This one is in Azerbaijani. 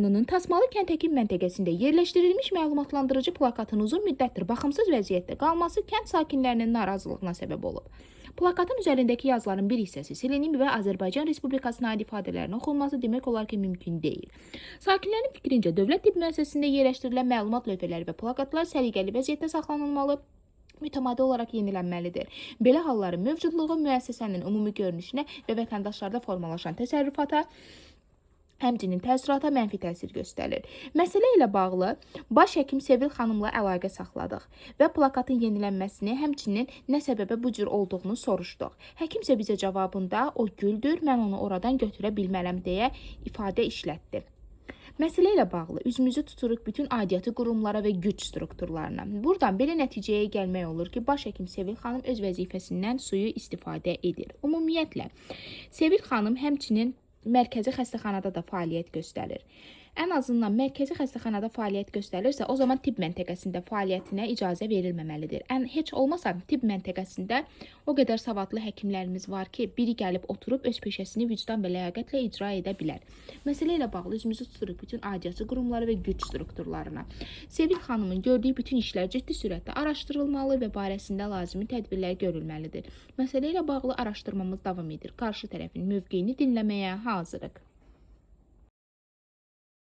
rayonunun Tasmalı kənd həkim məntəqəsində yerləşdirilmiş məlumatlandırıcı plakatın uzun müddətdir baxımsız vəziyyətdə qalması kənd sakinlərinin narazılığına səbəb olub. Plakatın üzərindəki yazıların bir hissəsi silinib və Azərbaycan Respublikasına aid ifadələrin oxunması demək olar ki, mümkün deyil. Sakinlərin fikrincə, dövlət tibb müəssisəsində yerləşdirilən məlumat lövhələri və plakatlar səliqəli vəziyyətdə saxlanılmalı, mütəmadi olaraq yenilənməlidir. Belə halların mövcudluğu müəssisənin ümumi görünüşünə və vətəndaşlarda formalaşan təsərrüfata, həmçinin təəssürata mənfi təsir göstərir. Məsələ ilə bağlı baş həkim Sevil xanımla əlaqə saxladıq və plakatın yenilənməsini, həmçinin nə səbəbə bu cür olduğunu soruşduq. Həkim isə bizə cavabında o güldür, mən onu oradan götürə bilmərəm deyə ifadə işlətdi. Məsələ ilə bağlı üzümüzü tuturuq bütün aidiyyatı qurumlara və güc strukturlarına. Buradan belə nəticəyə gəlmək olur ki, baş həkim Sevil xanım öz vəzifəsindən suyu istifadə edir. Ümumiyyətlə, Sevil xanım həmçinin mərkəzi xəstəxanada da fəaliyyət göstərir. Ən azından mərkəzi xəstəxanada fəaliyyət göstərirsə, o zaman tibb məntəqəsində fəaliyyətinə icazə verilməməlidir. Heç olmasa tibb məntəqəsində o qədər savadlı həkimlərimiz var ki, biri gəlib oturub öz peşəsini vicdan və ləyaqətlə icra edə bilər. Məsələ ilə bağlı üzümüzü tuturuq bütün aidiyyatı qurumları və güc strukturlarına. Sevil xanımın gördüyü bütün işlər ciddi sürətdə araşdırılmalı və barəsində lazımi tədbirlər görülməlidir. Məsələ ilə bağlı araşdırmamız davam edir. Qarşı tərəfin mövqeyini dinləməyə hazırıq.